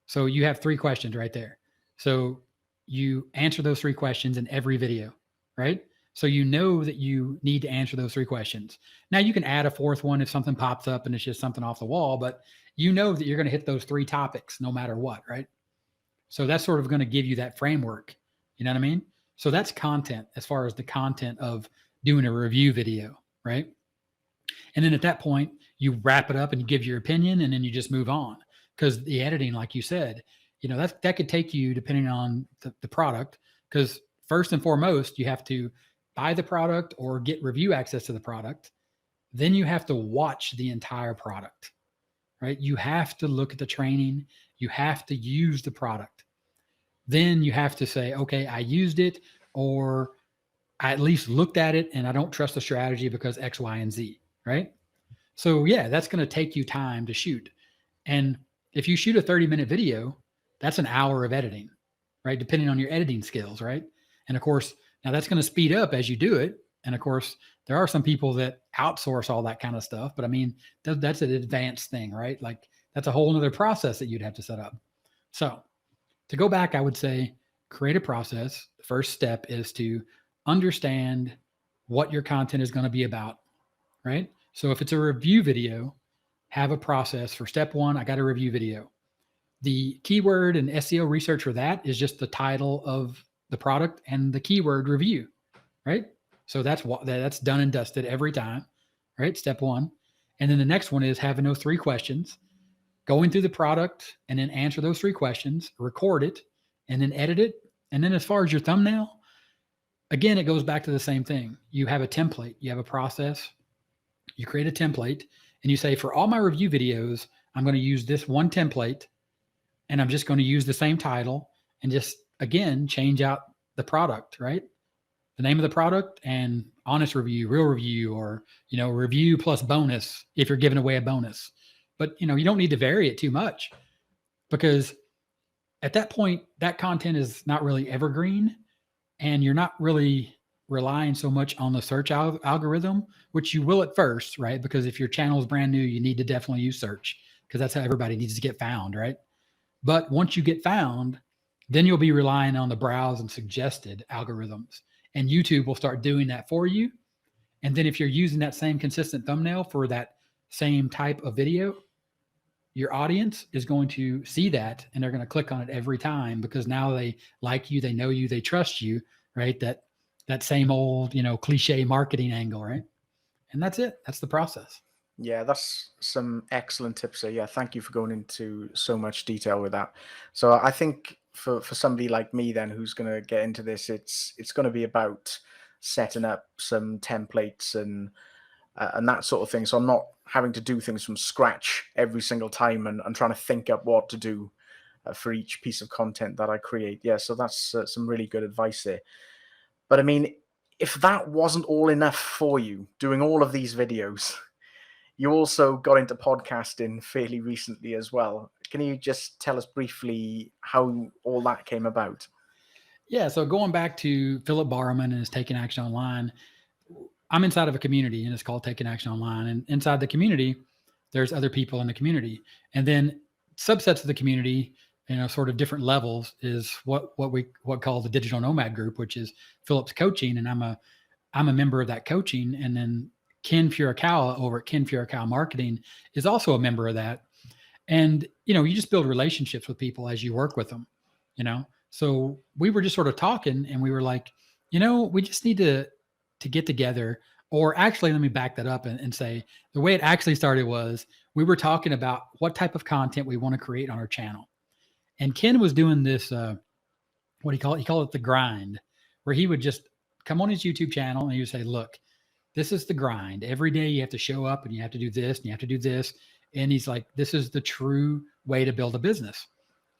So you have 3 questions right there. So you answer those 3 questions in every video, right? So you know that you need to answer those 3 questions. Now you can add a 4th one if something pops up and it's just something off the wall, but you know that you're going to hit those 3 topics no matter what, right? So that's sort of going to give you that framework. You know what I mean? So that's content as far as the content of doing a review video, right? And then at that point, you wrap it up and you give your opinion, and then you just move on. Because the editing, like you said, that could take you, depending on the product, because first and foremost, you have to buy the product or get review access to the product. Then you have to watch the entire product, right? You have to look at the training. You have to use the product. Then you have to say, okay, I used it, or I at least looked at it and I don't trust the strategy because X, Y, and Z, right? So yeah, that's going to take you time to shoot. And if you shoot a 30-minute video, that's an hour of editing, right? Depending on your editing skills, right? And of course, now that's going to speed up as you do it. And of course, there are some people that outsource all that kind of stuff, but I mean, that's an advanced thing, right? Like that's a whole nother process that you'd have to set up. So to go back, I would say create a process. The first step is to understand what your content is going to be about, right? So if it's a review video, have a process for step 1. I got a review video. The keyword and SEO research for that is just the title of the product and the keyword review, right? So that's done and dusted every time, right? Step 1. And then the next one is having those 3 questions, going through the product, and then answer those 3 questions, record it, and then edit it. And then as far as your thumbnail, again, it goes back to the same thing. You have a template, you have a process, you create a template, and you say, for all my review videos, I'm going to use this one template, and I'm just going to use the same title and just, again, change out the product, right? The name of the product and honest review, real review, or, review plus bonus if you're giving away a bonus. But, you don't need to vary it too much, because at that point, that content is not really evergreen, and you're not really relying so much on the search algorithm, which you will at first, right? Because if your channel is brand new, you need to definitely use search, because that's how everybody needs to get found, right? But once you get found, then you'll be relying on the browse and suggested algorithms, and YouTube will start doing that for you. And then if you're using that same consistent thumbnail for that same type of video, your audience is going to see that and they're going to click on it every time because now they like you, they know you, they trust you, right? That same old, cliche marketing angle, right? And that's it. That's the process. Yeah, that's some excellent tips there. Yeah, thank you for going into so much detail with that. So I think for somebody like me then who's going to get into this, it's going to be about setting up some templates and that sort of thing. So I'm not having to do things from scratch every single time and trying to think up what to do for each piece of content that I create. Yeah, so that's some really good advice there. But I mean, if that wasn't all enough for you, doing all of these videos, you also got into podcasting fairly recently as well. Can you just tell us briefly how all that came about? Yeah. So going back to Philip Barman and his Taking Action Online, I'm inside of a community and it's called Taking Action Online. And inside the community, there's other people in the community. And then subsets of the community, sort of different levels is what we call the Digital Nomad Group, which is Philip's coaching. And I'm a member of that coaching. And then Ken Furukawa over at Ken Furukawa Marketing is also a member of that. And, you just build relationships with people as you work with them, So we were just sort of talking and we were like, we just need to get together. Or actually, let me back that up and say the way it actually started was we were talking about what type of content we want to create on our channel. And Ken was doing this, what do you call it? He called it the grind, where he would just come on his YouTube channel and he would say, look, this is the grind. Every day you have to show up and you have to do this and you have to do this. And he's like, this is the true way to build a business.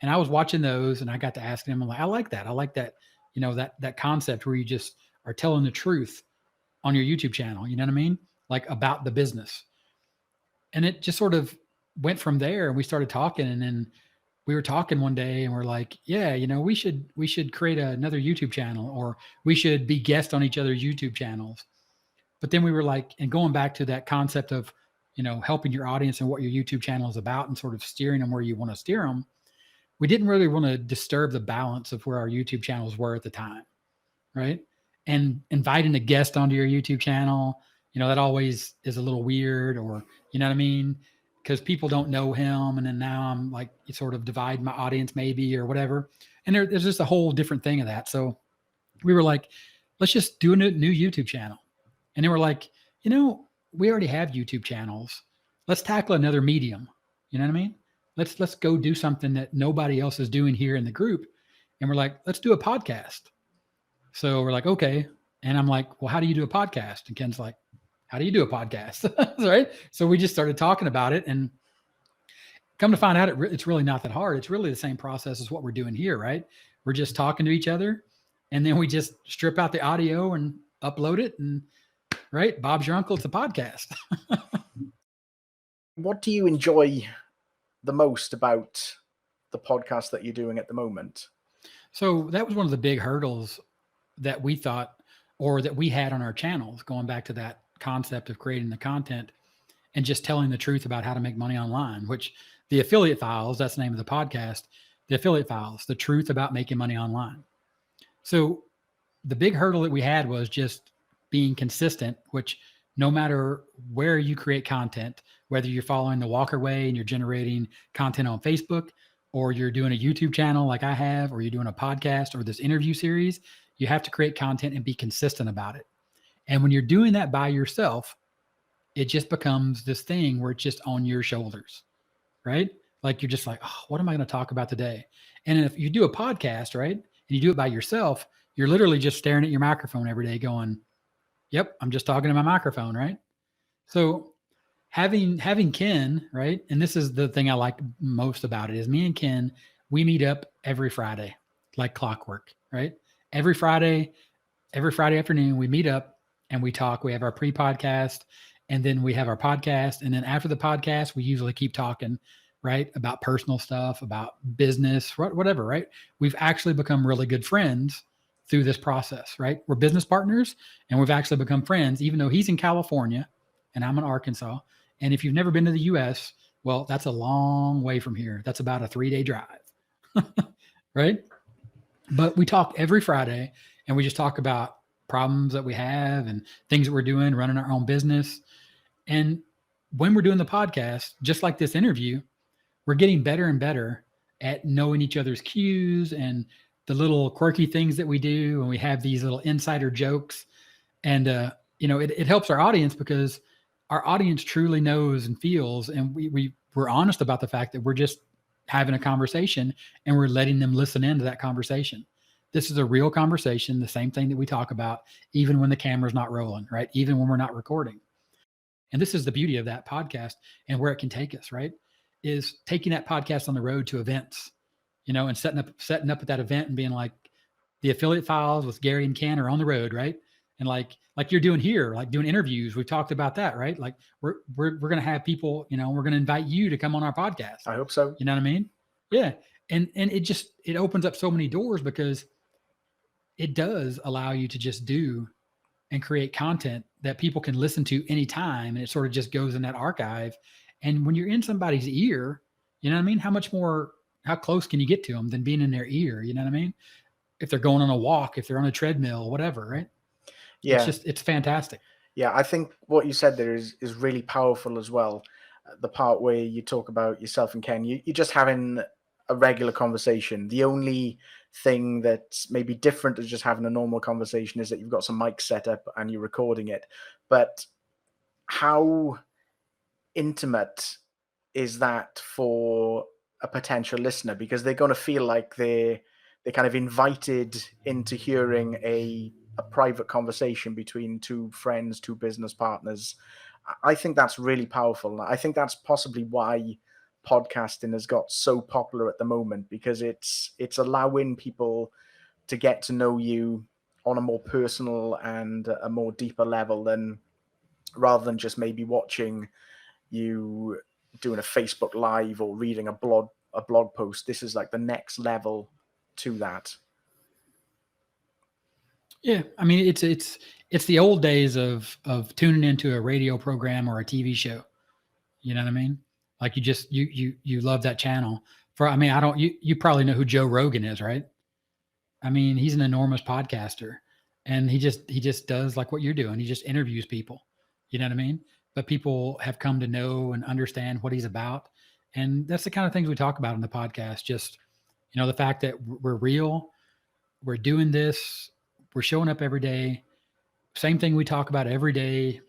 And I was watching those and I got to ask him, I'm like, I like that. I like that, that concept where you just are telling the truth on your YouTube channel. You know what I mean? Like about the business. And it just sort of went from there and we started talking. And then we were talking one day and we're like, yeah, we should create another YouTube channel or we should be guests on each other's YouTube channels. But then we were like, and going back to that concept of, helping your audience and what your YouTube channel is about and sort of steering them where you want to steer them. We didn't really want to disturb the balance of where our YouTube channels were at the time. Right. And inviting a guest onto your YouTube channel, that always is a little weird or, you know what I mean? Because people don't know him. And then now I'm like, you sort of divide my audience maybe or whatever. And there's just a whole different thing of that. So we were like, let's just do a new YouTube channel. And then we're like, we already have YouTube channels. Let's tackle another medium. You know what I mean? Let's go do something that nobody else is doing here in the group. And we're like, let's do a podcast. So we're like, okay. And I'm like, well, how do you do a podcast? And Ken's like, how do you do a podcast? Right. So we just started talking about it and come to find out it's really not that hard. It's really the same process as what we're doing here. Right. We're just talking to each other and then we just strip out the audio and upload it and right. Bob's your uncle. It's a podcast. What do you enjoy the most about the podcast that you're doing at the moment? So that was one of the big hurdles that we thought, or that we had on our channels, going back to that concept of creating the content and just telling the truth about how to make money online, which the affiliate files, that's the name of the podcast, the affiliate files, the truth about making money online. So the big hurdle that we had was just being consistent, which no matter where you create content, whether you're following the Walker Way and you're generating content on Facebook, or you're doing a YouTube channel like I have, or you're doing a podcast or this interview series, you have to create content and be consistent about it. And when you're doing that by yourself, it just becomes this thing where it's just on your shoulders, right? Like you're just like, oh, what am I going to talk about today? And if you do a podcast, right, and you do it by yourself, you're literally just staring at your microphone every day going, yep, I'm just talking to my microphone, right? So having Ken, right, and this is the thing I like most about it, is me and Ken, we meet up every Friday, like clockwork, right? Every Friday afternoon, we meet up and we talk. We have our pre-podcast and then we have our podcast. And then after the podcast, we usually keep talking, right, about personal stuff, about business, whatever, right? We've actually become really good friends through this process, right? We're business partners and we've actually become friends, even though he's in California and I'm in Arkansas. And if you've never been to the US, well, that's a long way from here. That's about a 3-day drive, right? But we talk every Friday and we just talk about problems that we have and things that we're doing, running our own business. And when we're doing the podcast, just like this interview, we're getting better and better at knowing each other's cues and the little quirky things that we do. And we have these little insider jokes. And, it helps our audience because our audience truly knows and feels, and we're honest about the fact that we're just having a conversation and we're letting them listen into that conversation. This is a real conversation, the same thing that we talk about, even when the camera's not rolling, right? Even when we're not recording. And this is the beauty of that podcast and where it can take us, right? Is taking that podcast on the road to events, and setting up at that event and being like, the affiliate files with Garry and Ken are on the road, right? And like you're doing here, like doing interviews. We've talked about that, right? Like we're going to have people, we're going to invite you to come on our podcast. I hope so. You know what I mean? Yeah. And it opens up so many doors because it does allow you to just do and create content that people can listen to anytime. And it sort of just goes in that archive. And when you're in somebody's ear, you know what I mean? How close can you get to them than being in their ear? You know what I mean? If they're going on a walk, if they're on a treadmill, whatever, right? Yeah. It's fantastic. Yeah. I think what you said there is really powerful as well. The part where you talk about yourself and Ken, you're just having a regular conversation. The only thing that's maybe different to just having a normal conversation is that you've got some mics set up and you're recording it. But how intimate is that for a potential listener? Because they're going to feel like they're kind of invited into hearing a private conversation between two friends, two business partners. I think that's really powerful. I think that's possibly why podcasting has got so popular at the moment, because it's allowing people to get to know you on a more personal and a more deeper level rather than just maybe watching you doing a Facebook Live or reading a blog post. This is like the next level to that. Yeah, I mean it's the old days of tuning into a radio program or a TV show. You know what I mean? Like you love that channel. You probably know who Joe Rogan is, right? I mean, he's an enormous podcaster, and he just does like what you're doing. He just interviews people. You know what I mean? But people have come to know and understand what he's about, and that's the kind of things we talk about in the podcast. Just the fact that we're real, we're doing this, we're showing up every day. Same thing we talk about every day,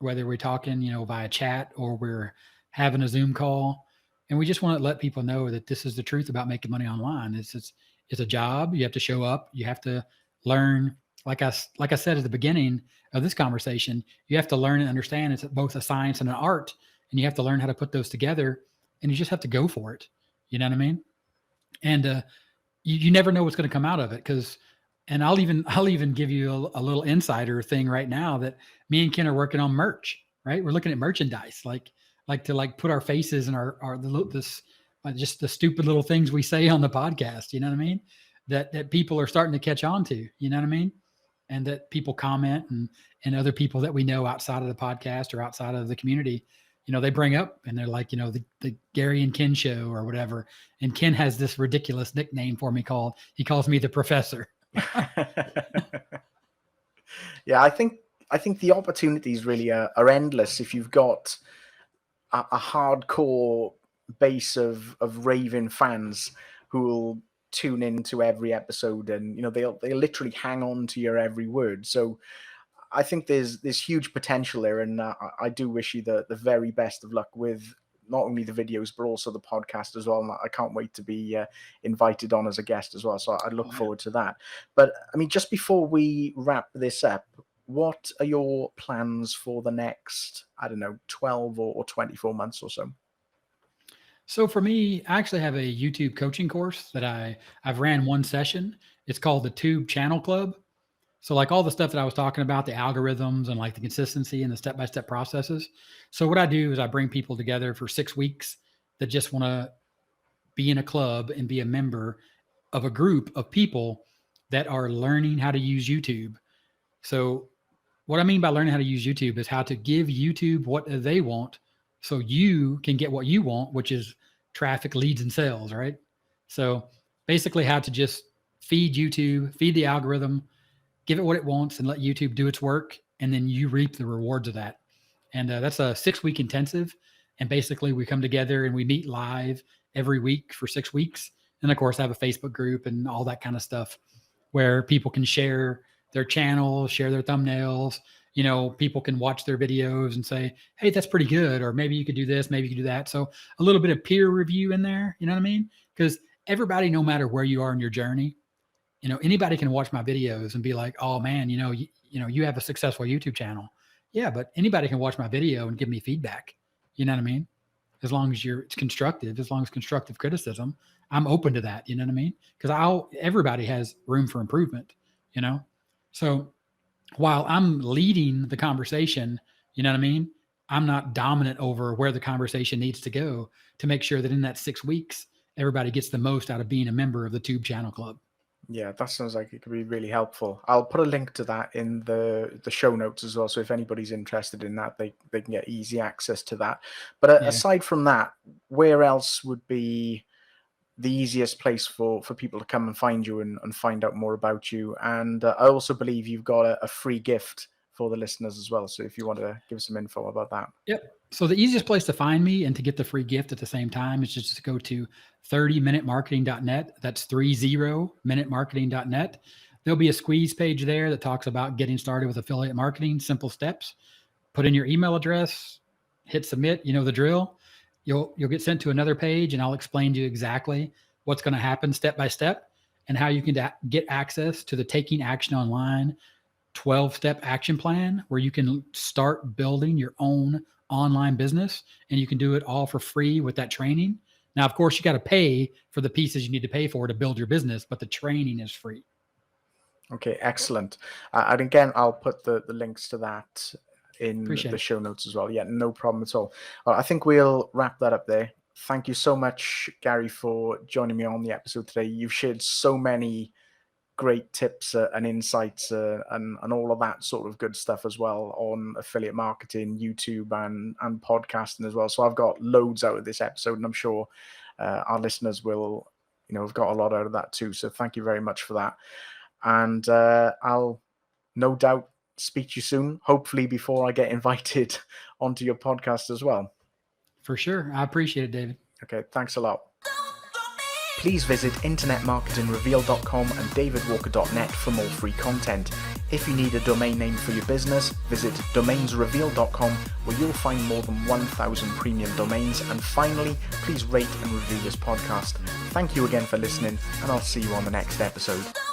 whether we're talking, via chat or we're having a Zoom call. And we just want to let people know that this is the truth about making money online. It's a job. You have to show up. You have to learn. Like I said at the beginning of this conversation, you have to learn and understand it's both a science and an art, and you have to learn how to put those together, and you just have to go for it. You know what I mean? And you never know what's going to come out of it. And I'll even give you a little insider thing right now that me and Ken are working on merch, right? We're looking at merchandise, like to put our faces and just the stupid little things we say on the podcast. You know what I mean? That people are starting to catch on to, you know what I mean? And that people comment and other people that we know outside of the podcast or outside of the community, they bring up and they're like, the Garry and Ken show or whatever. And Ken has this ridiculous nickname for me he calls me the professor. Yeah, I think the opportunities really are endless if you've got a hardcore base of raving fans who will tune into every episode, and they'll literally hang on to your every word. So I think there's huge potential there, and I do wish you the very best of luck with not only the videos but also the podcast as well. And I can't wait to be invited on as a guest as well. So I look forward to that. But I mean, just before we wrap this up, what are your plans for the next, 12 or 24 months or so? So for me, I actually have a YouTube coaching course that I've ran one session. It's called the Tube Channel Club. So like all the stuff that I was talking about, the algorithms and like the consistency and the step-by-step processes. So what I do is I bring people together for 6 weeks that just want to be in a club and be a member of a group of people that are learning how to use YouTube. So what I mean by learning how to use YouTube is how to give YouTube what they want so you can get what you want, which is traffic, leads, and sales, right? So basically how to just feed YouTube, feed the algorithm, give it what it wants, and let YouTube do its work, and then you reap the rewards of that. And that's a 6-week intensive. And basically we come together and we meet live every week for 6 weeks. And of course, I have a Facebook group and all that kind of stuff where people can share their channel, share their thumbnails. People can watch their videos and say, hey, that's pretty good. Or maybe you could do this, maybe you could do that. So a little bit of peer review in there, you know what I mean? Because everybody, no matter where you are in your journey, anybody can watch my videos and be like, oh man, you have a successful YouTube channel. Yeah, but anybody can watch my video and give me feedback. You know what I mean? As long as it's constructive, as long as constructive criticism, I'm open to that. You know what I mean? Because everybody has room for improvement, So while I'm leading the conversation, you know what I mean? I'm not dominant over where the conversation needs to go to make sure that in that 6 weeks, everybody gets the most out of being a member of the Tube Channel Club. Yeah, that sounds like it could be really helpful. I'll put a link to that in the show notes as well. So if anybody's interested in that, they can get easy access to that. But Yeah. aside from that, where else would be the easiest place for people to come and find you and find out more about you? And I also believe you've got a free gift for the listeners as well. So if you want to give some info about that. Yep. So the easiest place to find me and to get the free gift at the same time is just to go to 30minutemarketing.net. That's 30minutemarketing.net. There'll be a squeeze page there that talks about getting started with affiliate marketing, simple steps. Put in your email address, hit submit, you know the drill. You'll get sent to another page, and I'll explain to you exactly what's going to happen step by step and how you can get access to the Taking Action Online 12-step action plan, where you can start building your own online business, and you can do it all for free with that training. Now, of course, you got to pay for the pieces you need to pay for to build your business, but the training is free. Okay, excellent. And again, I'll put the links to that in the show notes as well. Yeah, no problem at all. I think we'll wrap that up there. Thank you so much, Garry, for joining me on the episode today. You've shared so many great tips and insights and all of that sort of good stuff as well on affiliate marketing, YouTube and podcasting as well. So I've got loads out of this episode, and I'm sure our listeners will, have got a lot out of that too. So thank you very much for that. And I'll no doubt speak to you soon, hopefully before I get invited onto your podcast as well. For sure. I appreciate it, David. Okay, thanks a lot. Please visit internetmarketingreveal.com and davidwalker.net for more free content. If you need a domain name for your business, visit domainsreveal.com, where you'll find more than 1,000 premium domains. And finally, please rate and review this podcast. Thank you again for listening, and I'll see you on the next episode.